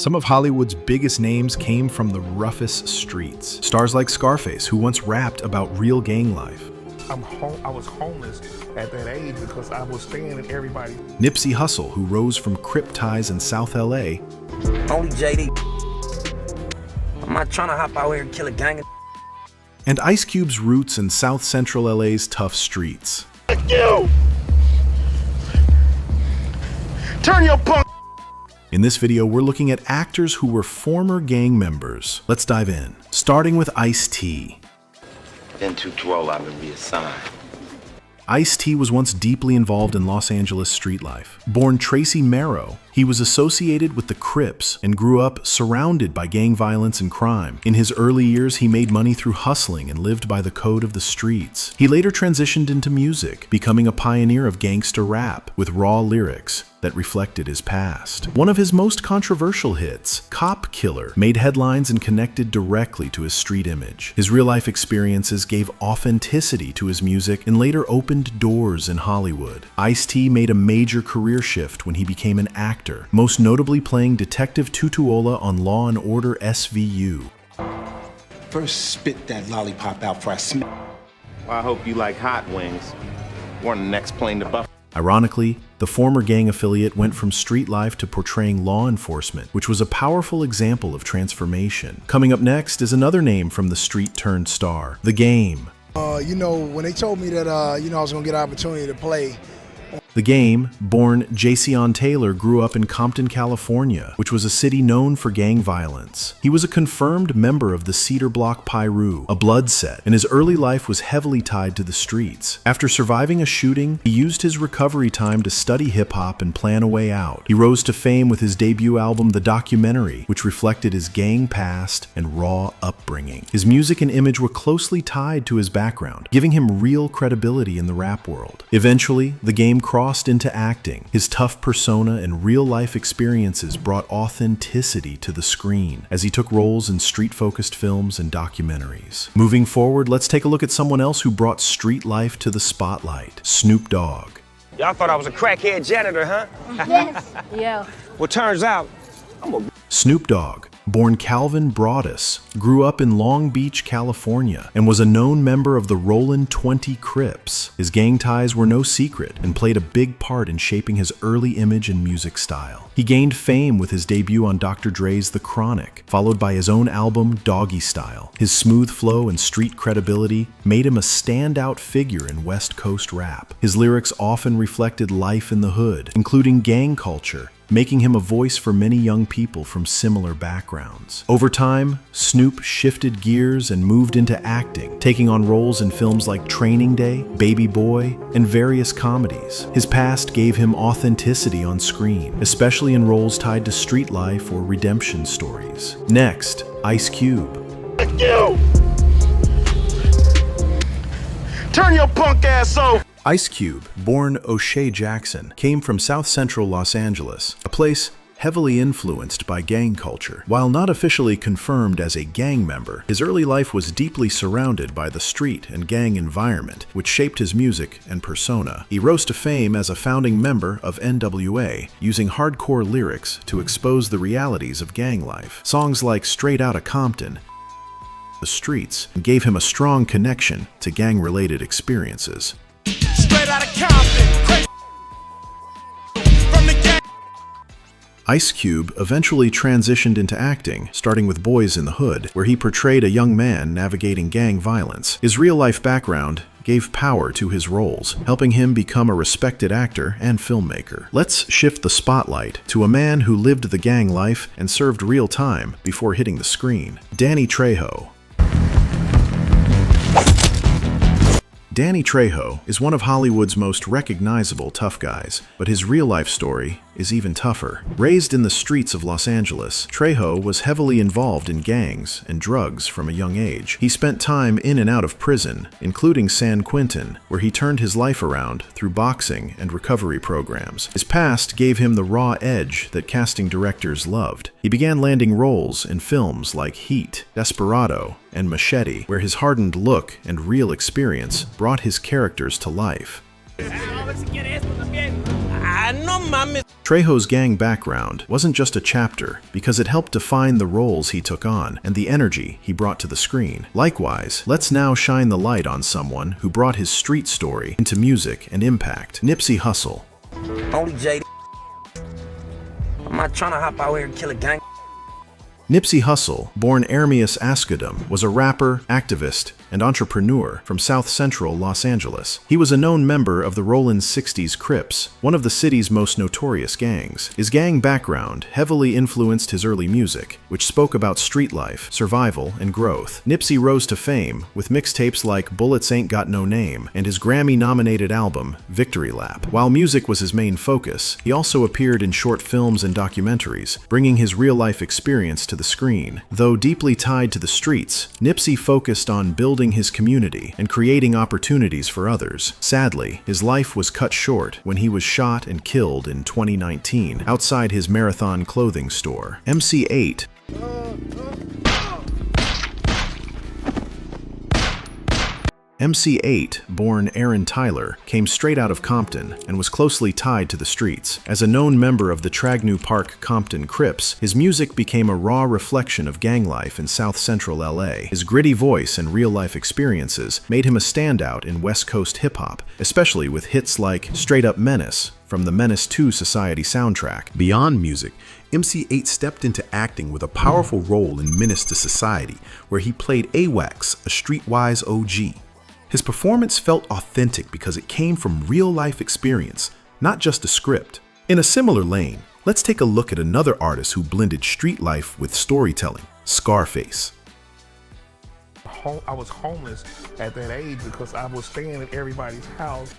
Some of Hollywood's biggest names came from the roughest streets. Stars like Scarface, who once rapped about real gang life. I was homeless at that age because I was staying at everybody. Nipsey Hussle, who rose from Crip ties in South LA. Only JD. I'm not trying to hop out here and kill a gang. And Ice Cube's roots in South Central LA's tough streets. Fuck you! Turn your punk! In this video, we're looking at actors who were former gang members. Let's dive in, starting with Ice-T. Been too droll, I've been reassigned. Ice-T was once deeply involved in Los Angeles street life. Born Tracy Merrow, he was associated with the Crips and grew up surrounded by gang violence and crime. In his early years, he made money through hustling and lived by the code of the streets. He later transitioned into music, becoming a pioneer of gangster rap with raw lyrics that reflected his past. One of his most controversial hits, Cop Killer, made headlines and connected directly to his street image. His real-life experiences gave authenticity to his music and later opened doors in Hollywood. Ice-T made a major career shift when he became an actor, most notably playing Detective Tutuola on Law & Order SVU. First spit that lollipop out for I smell. Well, I hope you like hot wings. We're on the next plane to Buffalo. Ironically, the former gang affiliate went from street life to portraying law enforcement, which was a powerful example of transformation. Coming up next is another name from the street turned star, The Game. When they told me that, I was gonna get an opportunity to play. The Game, born Jason Taylor, grew up in Compton, California, which was a city known for gang violence. He was a confirmed member of the Cedar Block Pyru, a blood set, and his early life was heavily tied to the streets. After surviving a shooting, he used his recovery time to study hip-hop and plan a way out. He rose to fame with his debut album, The Documentary, which reflected his gang past and raw upbringing. His music and image were closely tied to his background, giving him real credibility in the rap world. Eventually, The Game crossed into acting. His tough persona and real-life experiences brought authenticity to the screen as he took roles in street-focused films and documentaries. Moving forward, let's take a look at someone else who brought street life to the spotlight, Snoop Dogg. Y'all thought I was a crackhead janitor, huh? Yes. Yeah. Well, turns out, I'm a... Snoop Dogg, born Calvin Broadus, grew up in Long Beach, California, and was a known member of the Rollin' 20 Crips. His gang ties were no secret and played a big part in shaping his early image and music style. He gained fame with his debut on Dr. Dre's The Chronic, followed by his own album, Doggy Style. His smooth flow and street credibility made him a standout figure in West Coast rap. His lyrics often reflected life in the hood, including gang culture, making him a voice for many young people from similar backgrounds. Over time, Snoop shifted gears and moved into acting, taking on roles in films like Training Day, Baby Boy, and various comedies. His past gave him authenticity on screen, especially in roles tied to street life or redemption stories. Next, Ice Cube. Fuck you! Turn your punk ass off! Ice Cube, born O'Shea Jackson, came from South Central Los Angeles, a place heavily influenced by gang culture. While not officially confirmed as a gang member, his early life was deeply surrounded by the street and gang environment, which shaped his music and persona. He rose to fame as a founding member of NWA, using hardcore lyrics to expose the realities of gang life. Songs like Straight Outta Compton, The Streets, gave him a strong connection to gang-related experiences. Straight out of Compton. From the gang. Ice Cube eventually transitioned into acting, starting with Boys in the Hood, where he portrayed a young man navigating gang violence. His real-life background gave power to his roles, helping him become a respected actor and filmmaker. Let's shift the spotlight to a man who lived the gang life and served real time before hitting the screen, Danny Trejo. Danny Trejo is one of Hollywood's most recognizable tough guys, but his real-life story is even tougher. Raised in the streets of Los Angeles, Trejo was heavily involved in gangs and drugs from a young age. He spent time in and out of prison, including San Quentin, where he turned his life around through boxing and recovery programs. His past gave him the raw edge that casting directors loved. He began landing roles in films like Eiht, Desperado, and Machete, where his hardened look and real experience brought his characters to life. I Trejo's gang background wasn't just a chapter because it helped define the roles he took on and the energy he brought to the screen. Likewise, let's now shine the light on someone who brought his street story into music and impact. Nipsey Hussle. Only JD. I'm not trying to hop out here and kill a gang. Nipsey Hussle, born Ermias Ascadum, was a rapper, activist, and entrepreneur from South Central Los Angeles. He was a known member of the Rollin' 60s Crips, one of the city's most notorious gangs. His gang background heavily influenced his early music, which spoke about street life, survival, and growth. Nipsey rose to fame with mixtapes like Bullets Ain't Got No Name and his Grammy-nominated album, Victory Lap. While music was his main focus, he also appeared in short films and documentaries, bringing his real-life experience to the screen. Though deeply tied to the streets, Nipsey focused on building his community and creating opportunities for others. Sadly, his life was cut short when he was shot and killed in 2019 outside his Marathon clothing store. MC Eiht. MC Eiht, born Aaron Tyler, came straight out of Compton and was closely tied to the streets. As a known member of the Tragnew Park Compton Crips, his music became a raw reflection of gang life in South Central LA. His gritty voice and real-life experiences made him a standout in West Coast hip-hop, especially with hits like Straight Up Menace from the Menace II Society soundtrack. Beyond music, MC Eiht stepped into acting with a powerful role in Menace to Society, where he played AWAX, a streetwise OG. His performance felt authentic because it came from real-life experience, not just a script. In a similar lane, let's take a look at another artist who blended street life with storytelling, Scarface. I was homeless at that age because I was staying at everybody's house.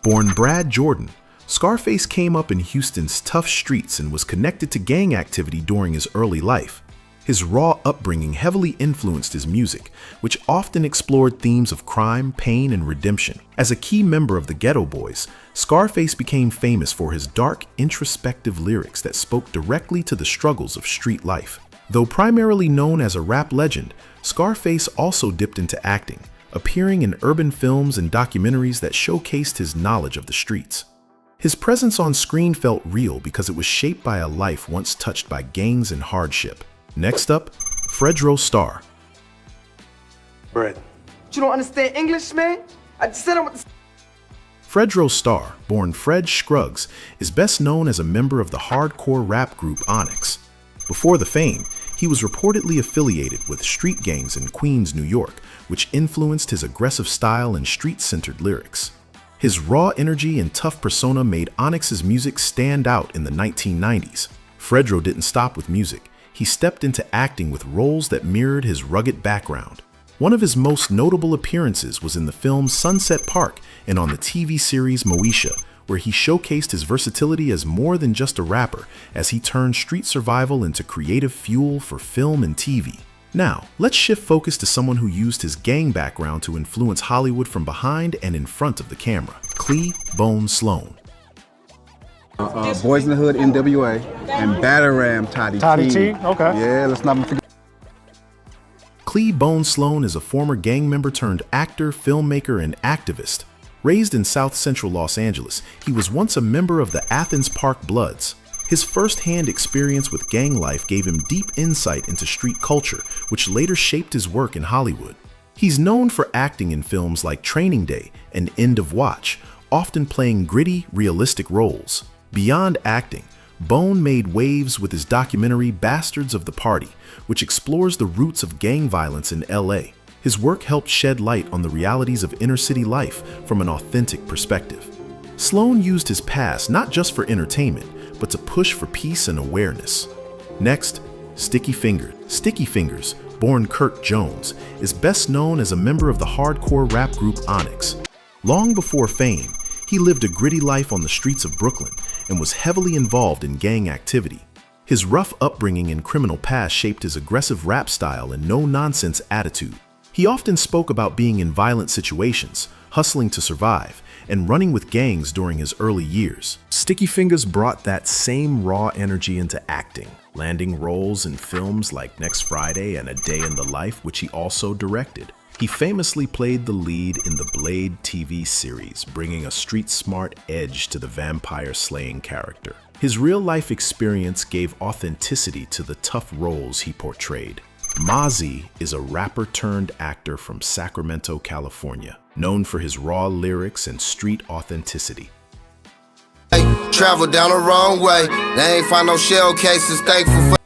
Born Brad Jordan, Scarface came up in Houston's tough streets and was connected to gang activity during his early life. His raw upbringing heavily influenced his music, which often explored themes of crime, pain, and redemption. As a key member of the Ghetto Boys, Scarface became famous for his dark, introspective lyrics that spoke directly to the struggles of street life. Though primarily known as a rap legend, Scarface also dipped into acting, appearing in urban films and documentaries that showcased his knowledge of the streets. His presence on screen felt real because it was shaped by a life once touched by gangs and hardship. Next up, Fredro Starr. Bread. You don't understand English, man? I just said I want to... Fredro Starr, born Fred Scruggs, is best known as a member of the hardcore rap group Onyx. Before the fame, he was reportedly affiliated with street gangs in Queens, New York, which influenced his aggressive style and street-centered lyrics. His raw energy and tough persona made Onyx's music stand out in the 1990s. Fredro didn't stop with music. He stepped into acting with roles that mirrored his rugged background. One of his most notable appearances was in the film Sunset Park and on the TV series Moesha, where he showcased his versatility as more than just a rapper, as he turned street survival into creative fuel for film and TV. Now, let's shift focus to someone who used his gang background to influence Hollywood from behind and in front of the camera, Clee Bone Sloan. Boys in the Hood, NWA, and Batter Ram, Toddy T. Okay. Yeah, let's not forget. Clee Bone Sloan is a former gang member turned actor, filmmaker, and activist. Raised in South Central Los Angeles, he was once a member of the Athens Park Bloods. His first-hand experience with gang life gave him deep insight into street culture, which later shaped his work in Hollywood. He's known for acting in films like Training Day and End of Watch, often playing gritty, realistic roles. Beyond acting, Bone made waves with his documentary Bastards of the Party, which explores the roots of gang violence in LA. His work helped shed light on the realities of inner-city life from an authentic perspective. Sloan used his past not just for entertainment, but to push for peace and awareness. Next, Sticky Fingers. Sticky Fingers, born Kurt Jones, is best known as a member of the hardcore rap group Onyx. Long before fame, he lived a gritty life on the streets of Brooklyn and was heavily involved in gang activity. His rough upbringing and criminal past shaped his aggressive rap style and no-nonsense attitude. He often spoke about being in violent situations, hustling to survive, and running with gangs during his early years. Sticky Fingers brought that same raw energy into acting, landing roles in films like Next Friday and A Day in the Life, which he also directed. He famously played the lead in the Blade TV series, bringing a street-smart edge to the vampire-slaying character. His real-life experience gave authenticity to the tough roles he portrayed. Mozzy is a rapper-turned-actor from Sacramento, California, known for his raw lyrics and street authenticity. Travel down the wrong way, they ain't find no shell cases, thankful for.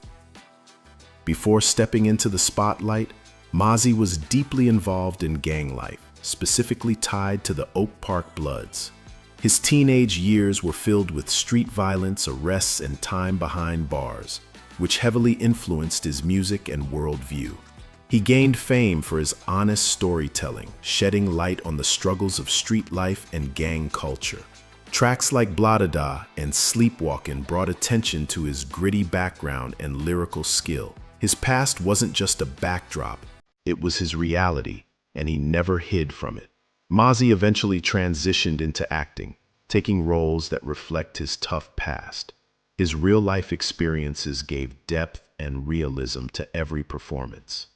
Before stepping into the spotlight, Mozzy was deeply involved in gang life, specifically tied to the Oak Park Bloods. His teenage years were filled with street violence, arrests, and time behind bars, which heavily influenced his music and worldview. He gained fame for his honest storytelling, shedding light on the struggles of street life and gang culture. Tracks like Blah-Da-Da and Sleepwalkin' brought attention to his gritty background and lyrical skill. His past wasn't just a backdrop, it was his reality, and he never hid from it. Mozzy eventually transitioned into acting, taking roles that reflect his tough past. His real-life experiences gave depth and realism to every performance.